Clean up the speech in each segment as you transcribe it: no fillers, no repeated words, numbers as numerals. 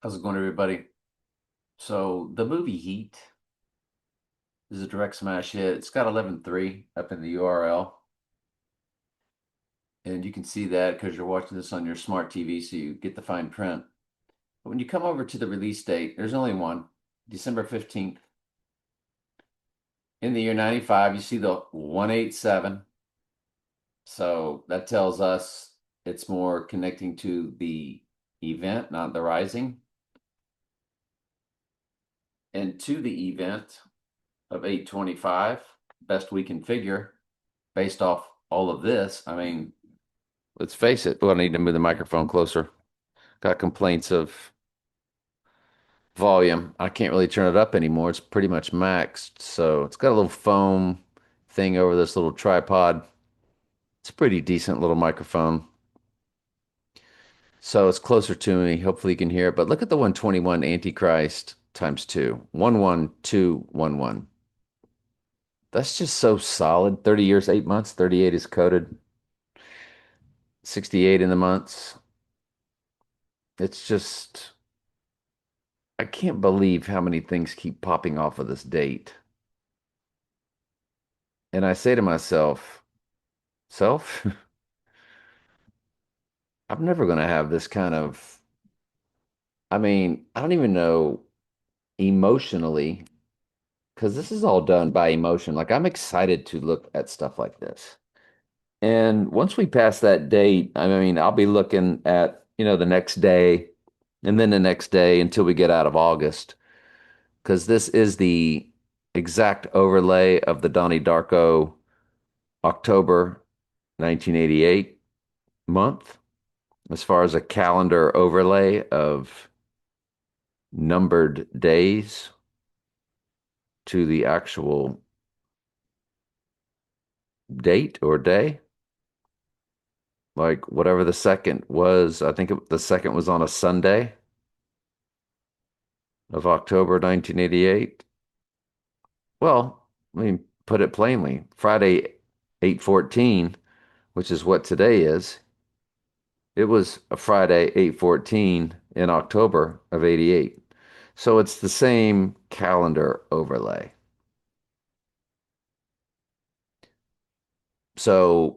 How's it going, everybody? So the movie Heat is a direct smash hit. It's got 11.3 up in the URL, and you can see that because you're watching this on your smart TV, so you get the fine print. But when you come over to the release date, there's only one, December 15th. In the year 95, you see the 187. So that tells us it's more connecting to the event, not the rising. And to the event of 825, best we can figure based off all of this. I mean, let's face it. Well, I need to move the microphone closer. Got complaints of volume. I can't really turn it up anymore. It's pretty much maxed. So it's got a little foam thing over this little tripod. It's a pretty decent little microphone. So it's closer to me. Hopefully you can hear it. But look at the 121 Antichrist times two. 11211. That's just so solid. 30 years, 8 months. 38 is coded. 68 in the months. It's just I can't believe how many things keep popping off of this date. And I say to myself, self, I'm never going to have this kind of, I don't even know emotionally, because this is all done by emotion. Like I'm excited to look at stuff like this. And once we pass that date, I'll be looking at, the next day and then the next day until we get out of August, because this is the exact overlay of the Donnie Darko October 1988 month as far as a calendar overlay of numbered days to the actual date or day. Like whatever the second was, the second was on a Sunday of October 1988. Well, put it plainly, Friday 8/14, which is what today is, it was a Friday 8/14 in October of 88. So it's the same calendar overlay. So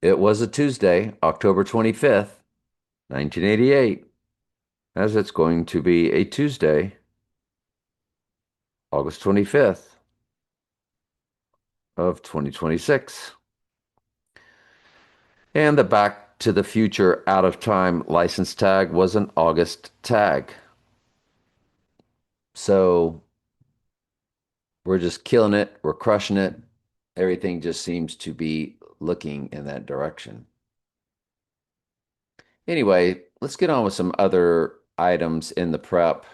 it was a Tuesday, October 25th, 1988, as it's going to be a Tuesday, August 25th of 2026. And the Back to the Future Out of Time license tag was an August tag. So we're just killing it. We're crushing it. Everything just seems to be looking in that direction. Anyway, let's get on with some other items in the prep.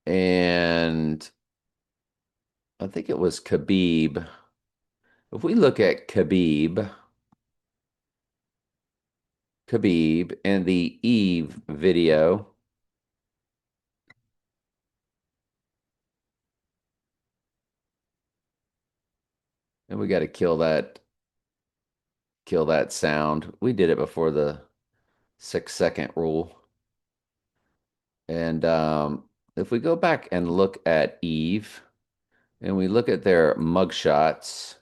And I think it was Khabib. If we look at Khabib and the Eve video, and we got to kill that sound. We did it before the 6 second rule. And if we go back and look at Eve and we look at their mugshots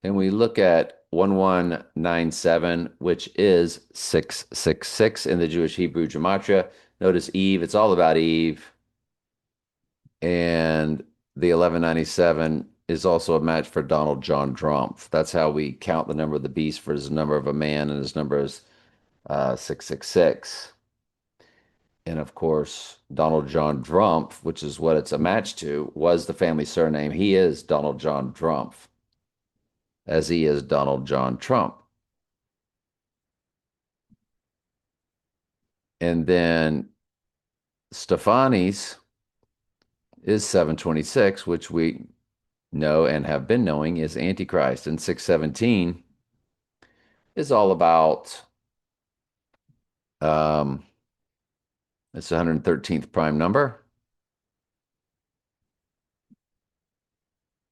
and we look at 1197, which is 666 in the Jewish Hebrew Gematria. Notice Eve, it's all about Eve. And the 1197 is also a match for Donald John Trump. That's how we count the number of the beast for his number of a man, and his number is 666. And of course, Donald John Trump, which is what it's a match to, was the family surname. He is Donald John Trump, as he is Donald John Trump. And then Stefani's is 726, which we know and have been knowing is Antichrist. And 617 is all about it's the 113th prime number.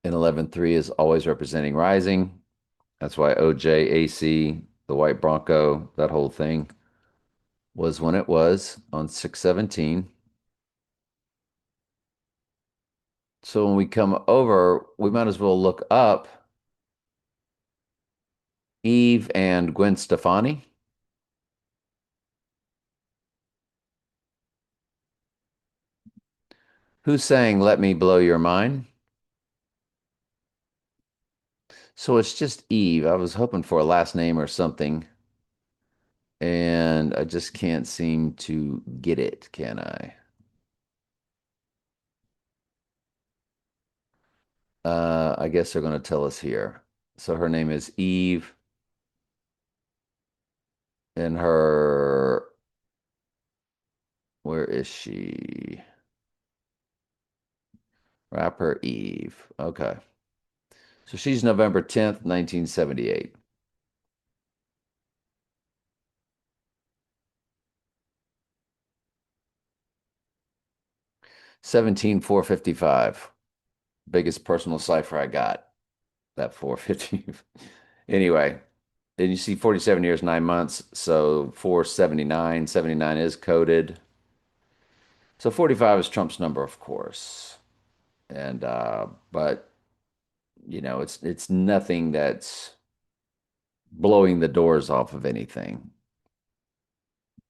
And 11.3 is always representing rising. That's why OJ, AC, the white Bronco, that whole thing was when it was on 6/17. So when we come over, we might as well look up Eve and Gwen Stefani. Who sang Let Me Blow Your Mind? So it's just Eve. I was hoping for a last name or something, and I just can't seem to get it, can I? I guess they're going to tell us here. So her name is Eve, and where is she? Rapper Eve. Okay. So she's November 10th, 1978. 17455. Biggest personal cipher I got. That 450. Anyway, then you see 47 years, 9 months. So 479. 79 is coded. So 45 is Trump's number, of course. And but it's nothing that's blowing the doors off of anything.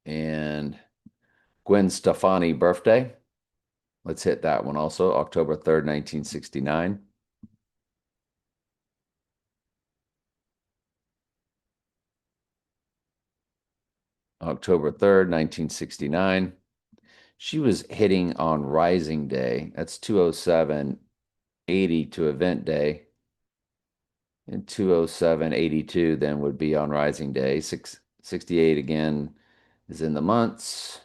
And Gwen Stefani birthday. Let's hit that one also. October 3rd, 1969. October 3rd, 1969. She was hitting on Rising Day. That's 207.80 to event day. And 207.82 then would be on Rising Day. 668 again is in the months.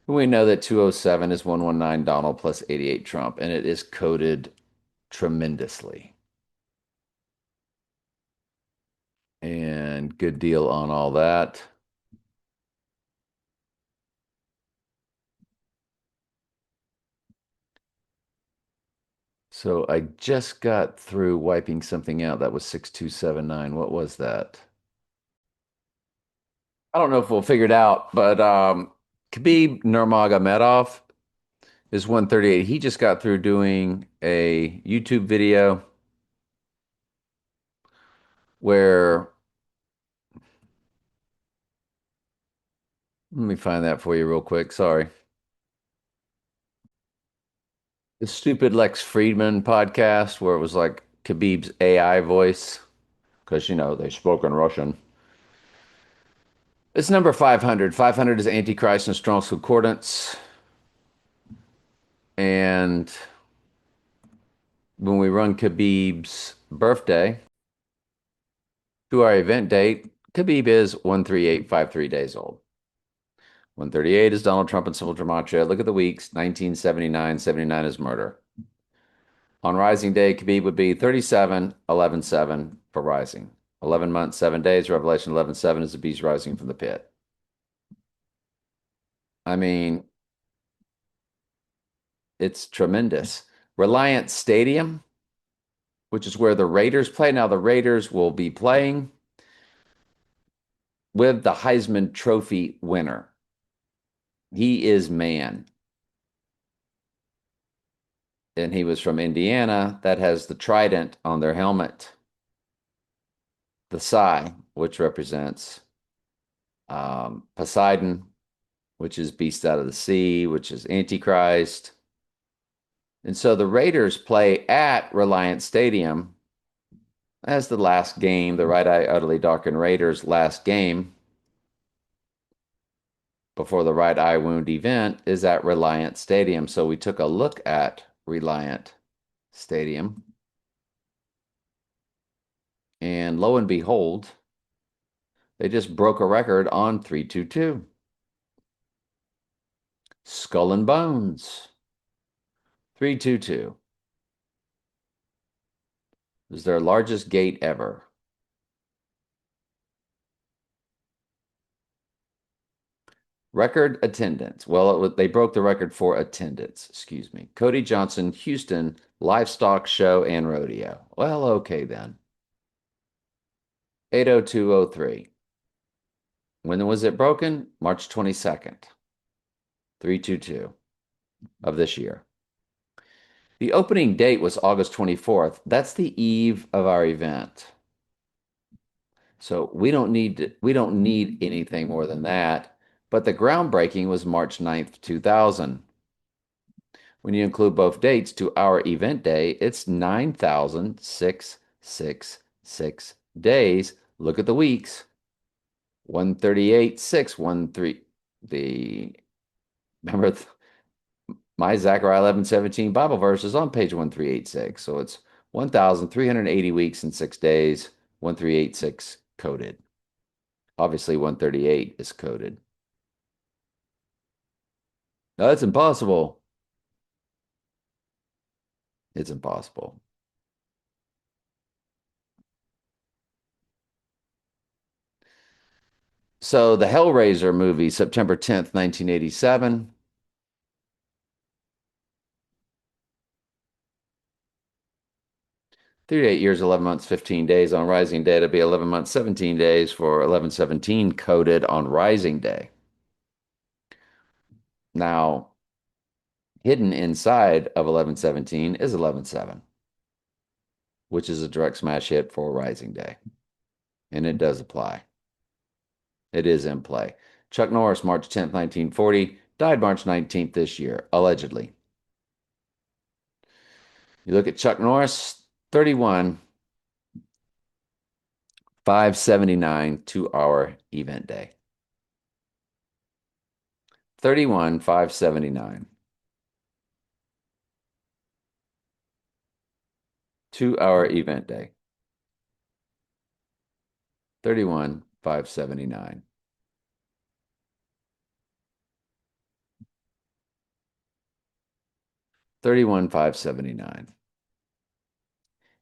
We know that 207 is 119 Donald plus 88 Trump, and it is coded tremendously. And good deal on all that. So I just got through wiping something out that was 6279. What was that? I don't know if we'll figure it out, but Khabib Nurmagomedov is 138. He just got through doing a YouTube video where, let me find that for you real quick. Sorry. The stupid Lex Friedman podcast where it was like Khabib's AI voice because they spoke in Russian. It's number 500. 500 is Antichrist in Strong's Concordance. And when we run Khabib's birthday to our event date, Khabib is 13853 days old. 138 is Donald Trump and Civil Gematria. Look at the weeks 1979. 79 is murder. On Rising Day, Khabib would be 37, 11, 7 for Rising. 11 months, 7 days. Revelation 11, 7 is the beast rising from the pit. I mean, it's tremendous. Reliant Stadium, which is where the Raiders play. Now, the Raiders will be playing with the Heisman Trophy winner. He is man. And he was from Indiana. That has the trident on their helmet. The Psi, which represents Poseidon, which is beast out of the sea, which is Antichrist. And so the Raiders play at Reliant Stadium as the last game, the Right Eye Utterly Darkened Raiders' last game before the Right Eye Wound event is at Reliant Stadium. So we took a look at Reliant Stadium. And lo and behold, they just broke a record on 322. Skull and Bones. 322. It was their largest gate ever. Record attendance. Well, they broke the record for attendance. Excuse me. Cody Johnson, Houston Livestock Show and Rodeo. Well, okay then. 80203. When was it broken? March 22nd, 322 of this year. The opening date was August 24th. That's the eve of our event. So we don't need anything more than that. But the groundbreaking was March 9th, 2000. When you include both dates to our event day, it's 9,666 days. Look at the weeks. 138, 6, 1, 3. The remember my Zechariah 11:17 Bible verse is on page 1386. So it's 1,380 weeks and 6 days, 1386 coded. Obviously, 138 is coded. No, that's impossible. It's impossible. So the Hellraiser movie, September 10th, 1987. 38 years, 11 months, 15 days on Rising Day. It'll be 11 months, 17 days for 11/17 coded on Rising Day. Now, hidden inside of 11/17 is 11/7, which is a direct smash hit for Rising Day. And it does apply. It is in play. Chuck Norris, March 10th, 1940, died March 19th this year, allegedly. You look at Chuck Norris, 31, 579 to our event day. 31, 579 to our event day. 31, 579. 31, 579.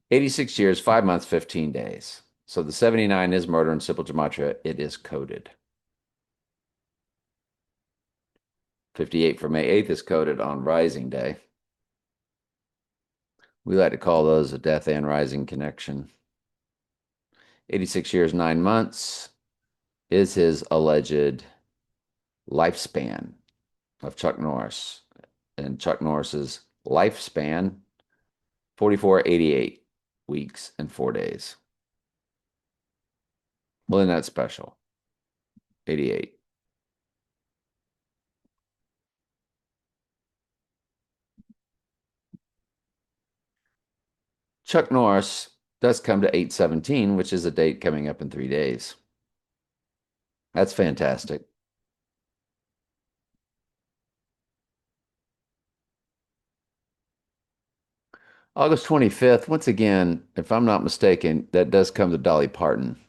86 years, 5 months, 15 days. So the 79 is murder in simple gematria. It is coded. 58 for May 8th is coded on Rising Day. We like to call those a death and rising connection. 86 years, 9 months is his alleged lifespan of Chuck Norris. And Chuck Norris's lifespan, 4488 weeks and 4 days. Well, isn't that special? 88. Chuck Norris does come to 8/17, which is a date coming up in 3 days. That's fantastic. August 25th, once again, if I'm not mistaken, that does come to Dolly Parton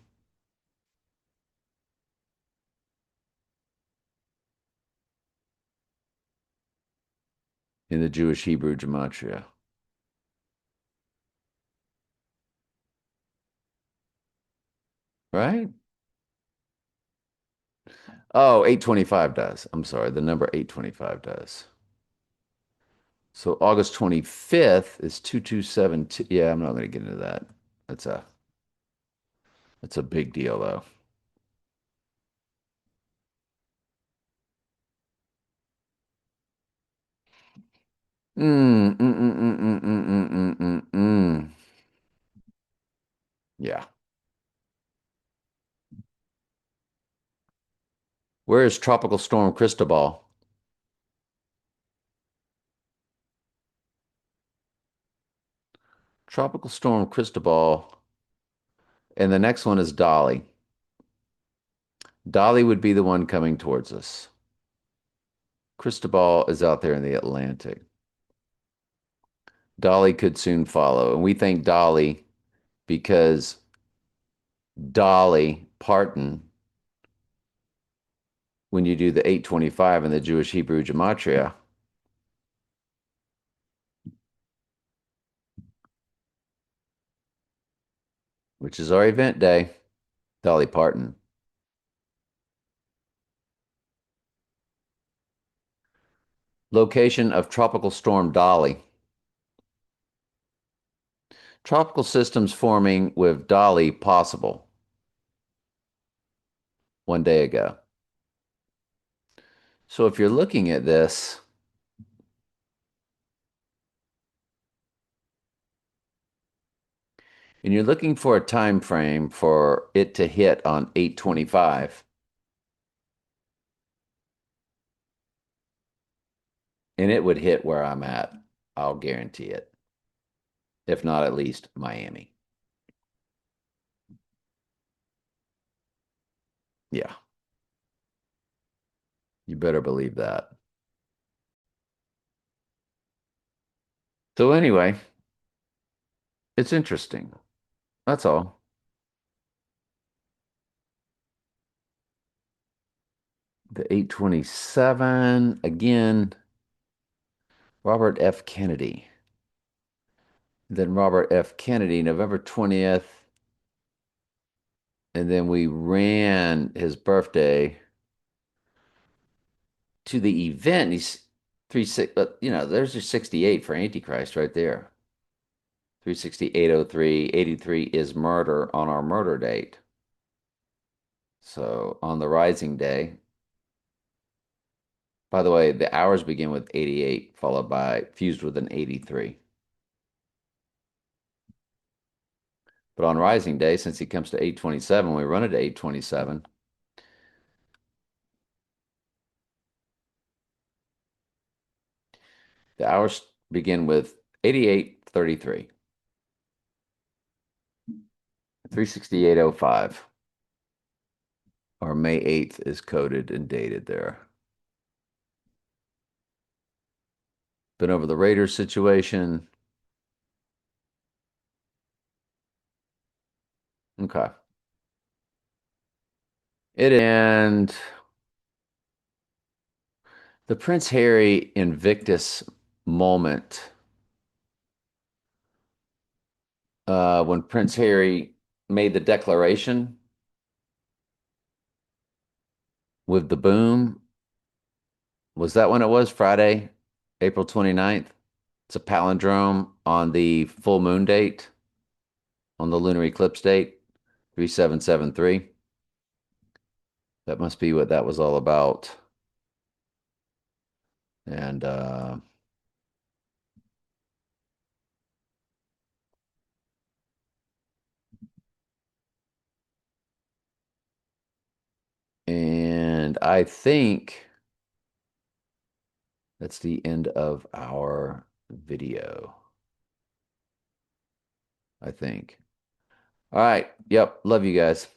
in the Jewish Hebrew gematria, right? Oh, 825 does. I'm sorry, the number 825 does. So August 25th is 2272. Yeah, I'm not going to get into that. That's a that's a big deal though. Mm, mm, mm, mm, mm, mm, mm, mm, mm, mm. Yeah. Where is Tropical Storm Cristobal? Tropical Storm Cristobal. And the next one is Dolly. Dolly would be the one coming towards us. Cristobal is out there in the Atlantic. Dolly could soon follow. And we think Dolly because Dolly Parton, when you do the 825 in the Jewish Hebrew Gematria, which is our event day, Dolly Parton. Location of Tropical Storm Dolly. Tropical systems forming with Dolly possible. one day ago. So if you're looking at this and you're looking for a time frame for it to hit on 825, and it would hit where I'm at, I'll guarantee it. If not, at least Miami. Yeah, you better believe that. So anyway, it's interesting. That's all. The 827, again, Robert F. Kennedy. Then Robert F. Kennedy, November 20th. And then we ran his birthday to the event. He's 36, but there's your 68 for Antichrist right there. 36803, 83 is murder on our murder date. So on the rising day, by the way, the hours begin with 88, followed by fused with an 83. But on rising day, since he comes to 827, we run it to 827. The hours begin with 8833, 36805. Our May 8th is coded and dated there. Been over the Raiders situation. Okay. And the Prince Harry Invictus moment, when Prince Harry made the declaration with the boom, was that when it was? Friday, April 29th? It's a palindrome on the full moon date, on the lunar eclipse date, 3773. That must be what that was all about. And I think that's the end of our video, I think. All right. Yep. Love you guys.